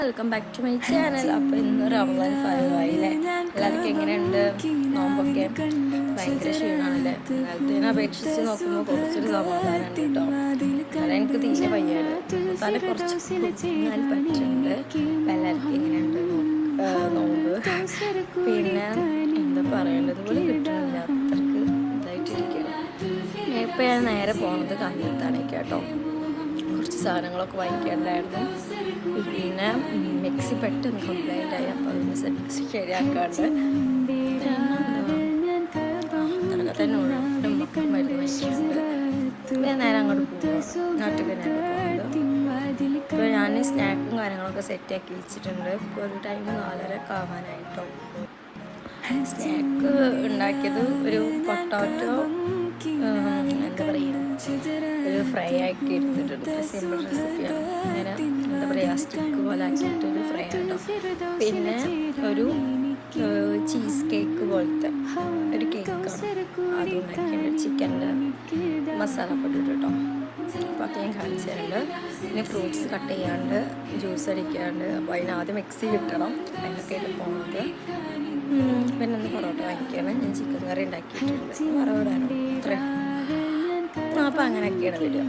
Welcome back to my channel. അപ്പോൾ ഇന്ന് റമദാൻ 5 ആയില്ലേ? എല്ലാവർക്കും എങ്ങനെയുണ്ട്? നോമ്പൊക്കെ ഭയങ്കര ക്ഷീണമാണല്ലേ? നേരത്തേനെ അപേക്ഷിച്ച് നോക്കുമ്പോൾ കുറച്ചൊരു സമാധാനമാണ് കേട്ടോ. കാരണം എനിക്ക് തീരെ വയ്യാണ്, തല കുറച്ച് ഞാൻ പറ്റുന്നുണ്ട്. അപ്പോൾ എല്ലാവർക്കും എങ്ങനെയുണ്ട് നോമ്പ്? പിന്നെ എന്താ പറയേണ്ടത് പോലും കിട്ടണില്ല, അത്രക്ക് ഇതായിട്ടിരിക്കണം. ഇപ്പോൾ ഞാൻ നേരെ പോകുന്നത് കാഞ്ഞിരത്താണേക്ക് കേട്ടോ. കുറച്ച് സാധനങ്ങളൊക്കെ വാങ്ങിക്കാനുണ്ടായിരുന്നു. പിന്നെ മിക്സി പെട്ടെന്ന് കംപ്ലൈൻ്റ് ആയി, അപ്പോൾ അതൊന്ന് ശരിയാക്കാണ്ട് അതൊക്കെ തന്നെ മക്കൾ മരുന്ന് വാങ്ങിക്കാറുണ്ട്. ഞാൻ നേരെ അങ്ങോട്ട് പോകും, നാട്ടിൽ തന്നെ പോകുന്നത്. ഇപ്പോൾ ഞാൻ സ്നാക്കും കാര്യങ്ങളൊക്കെ സെറ്റാക്കി വെച്ചിട്ടുണ്ട്. ഇപ്പോൾ ഒരു ടൈം 4:30 ആവാനായിട്ടോ. സ്നാക്ക് ഉണ്ടാക്കിയത് ഒരു പൊട്ടാറ്റോ എന്താ പറയുക, ഒരു ഫ്രൈ ആക്കി എടുത്തിട്ടുണ്ട്. സിമ്പിൾ റെസിപ്പിയാണ്. അങ്ങനെ എന്താ പറയുക, സ്റ്റിക്ക് പോലെ ആക്കിയിട്ടൊരു ഫ്രൈ ആട്ടോ. പിന്നെ ഒരു ചീസ് കേക്ക് പോലത്തെ ഒരു കേക്കാണ്, അത് ഉണ്ടാക്കിയിട്ടുണ്ട്. ചിക്കൻ്റെ മസാല പൊട്ടിട്ട് കേട്ടോ. അപ്പോൾ അത് ഞാൻ കാണിച്ചു തരുന്നുണ്ട്. പിന്നെ ഫ്രൂട്ട്സ് കട്ട് ചെയ്യാണ്ട്, ജ്യൂസ് അടിക്കാണ്ട്, അപ്പോൾ അതിനാദ്യം മിക്സി കിട്ടണം. അതിനൊക്കെയാണ് പോകുന്നത്. പിന്നെ ഒന്ന് പൊറോട്ട വാങ്ങിക്കുകയാണ്. ഞാൻ ചിക്കൻ കറി ഉണ്ടാക്കിയിട്ടുണ്ട്, വറവിടാനോ അത്ര. അപ്പോൾ അങ്ങനെയൊക്കെയാണ് വരിക.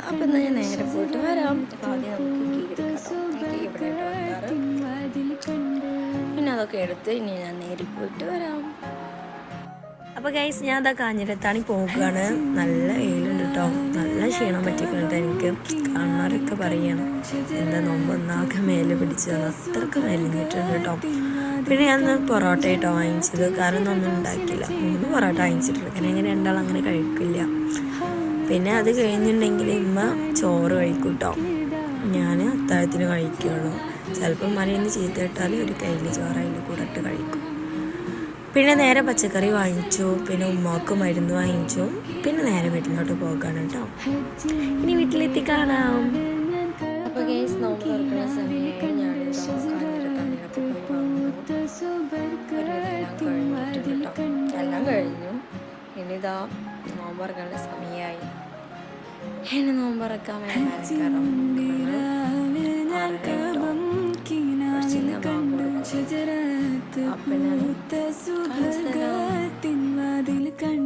അപ്പോൾ എന്നാൽ ഞാൻ നേരെ പോയിട്ട് വരാം. അപ്പോൾ ആദ്യം നമുക്ക് കീ എടുക്കാം. കീ ഇവിടെ വെക്കാറ്. പിന്നെ അതൊക്കെ എടുത്ത് ഇനി ഞാൻ നേരിൽ പോയിട്ട് വരാം. അപ്പോൾ ഗൈസ്, ഞാൻ അതാ കാഞ്ഞിരത്താണി പോകുകയാണ്. നല്ല വെയിലുണ്ട് കേട്ടോ, നല്ല ക്ഷീണം പറ്റിക്കുന്നുണ്ട് എനിക്ക്. കാണുന്നവരൊക്കെ പറയണം എന്താ നോമ്പ് ഒന്നാകെ മേലെ പിടിച്ചത്, അത്രക്ക് മെലിഞ്ഞിട്ടുണ്ട് കേട്ടോ. പിന്നെ ഞാൻ പൊറോട്ട കേട്ടോ വാങ്ങിച്ചത്, കാരണം ഒന്നും ഉണ്ടാക്കില്ല. 3 പൊറോട്ട വാങ്ങിച്ചിട്ടുണ്ട്. അങ്ങനെ രണ്ടാളും അങ്ങനെ കഴിക്കില്ല. പിന്നെ അത് കഴിഞ്ഞിട്ടുണ്ടെങ്കിൽ ഇമ്മ ചോറ് കഴിക്കും കേട്ടോ. ഞാൻ അത്താഴത്തിന് കഴിക്കുകയുള്ളൂ. ചിലപ്പം മലയിന്ന് ചീത്ത ഇട്ടാൽ ഒരു കയ്യിൽ ചോറ് അതിൽ കൂടെ ഇട്ട് കഴിക്കും. പിന്നെ നേരെ പച്ചക്കറി വാങ്ങിച്ചു, പിന്നെ ഉമ്മാക്ക് മരുന്ന് വാങ്ങിച്ചു. പിന്നെ നേരെ വീട്ടിലോട്ട് പോകാണ് കേട്ടോ. ഇനി വീട്ടിലെത്തി കാണാം. അപ്പോൾ ഗൈസ്, നോമ്പ് തുറക്കുന്ന സമയത്ത് ഞാൻ എല്ലാം കഴിഞ്ഞു. ഇനിതാ നോമ്പറക്കാനുള്ള സമയമായി. എന്നെ നോമ്പറക്കാൻ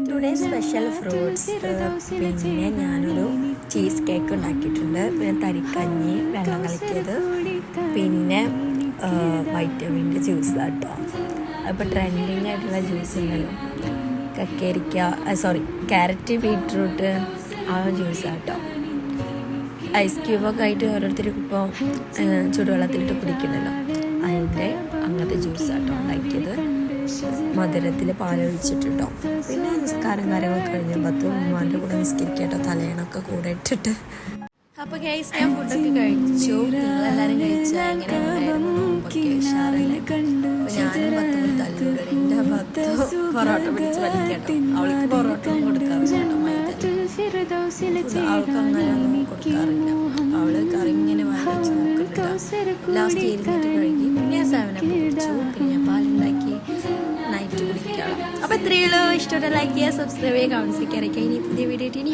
ടുഡേ സ്പെഷ്യൽ ഫ്രൂട്ട്സ്. പിന്നെ ഞാനൊരു ചീസ് കേക്ക് ഉണ്ടാക്കിയിട്ടുണ്ട്. പിന്നെ തരിക്കഞ്ഞി, വെള്ളം കലക്കിയത്, പിന്നെ വൈറ്റമിൻ്റെ ജ്യൂസ് കേട്ടോ. അപ്പോൾ ട്രെൻഡിങ് ആയിട്ടുള്ള ജ്യൂസ് ഉണ്ടല്ലോ, ക്യാരറ്റ്, ബീട്രൂട്ട്, ആ ജ്യൂസ് കേട്ടോ. ഐസ് ക്യൂബൊക്കെ ആയിട്ട് ഓരോരുത്തർക്കും ഇപ്പോൾ ചൂടുവെള്ളത്തിലിട്ട് കുടിക്കണല്ലോ, അതിൻ്റെ അങ്ങനത്തെ ജ്യൂസ് കേട്ടോ ഉണ്ടാക്കിയത്. മധുരത്തിൽ പാലൊഴിച്ചിട്ടോ. പിന്നെ നിസ്കാരം കാര്യങ്ങളൊക്കെ കഴിഞ്ഞ് 10 ഉമ്മാൻ്റെ കൂടെ നിസ്കരിക്കാട്ടോ, തലേണൊക്കെ കൂടെ ഇട്ടിട്ട്. അപ്പോൾ ഗൈസ്, ഞാൻ ഫുഡൊക്കെ കഴിച്ചു. നിങ്ങളെല്ലാവരും കഴിച്ചാൽ എങ്ങനെ ഉണ്ടായിരുന്നു? നോമ്പൊക്കെ ഉഷാറല്ലേ? അപ്പോൾ ഞാനും 10 മണി തല്ലുണ്ട്. എൻ്റെ 10 പൊറോട്ട പിടിച്ച് വലിക്കട്ടോ. അവൾക്ക് പൊറോട്ട ഒന്നും കൊടുക്കാറില്ല കേട്ടോ, അവൾക്ക് അങ്ങനെ ഒന്നും കൊടുക്കാറില്ല. അവൾ കറി ഇങ്ങനെ വാങ്ങിച്ച് നോക്കുന്നുണ്ട്. ലാസ്റ്റ് ഇരുന്നിട്ട് കഴുകി. പിന്നെ ഞാൻ 7 കുടിച്ചു. പിന്നെ ഞാൻ പാലുണ്ടാക്കി നൈറ്റ് കുടിക്കണം. അപ്പോൾ ഇത്രയേ ഉള്ളൂ. ഇഷ്ടപ്പെട്ട ലൈക്ക് ചെയ്യുക, സബ്സ്ക്രൈബ് ചെയ്യുക, കമൻസ് ഒക്കെ അറിയിക്കുക. ഇനി പുതിയ വീഡിയോ ഇനി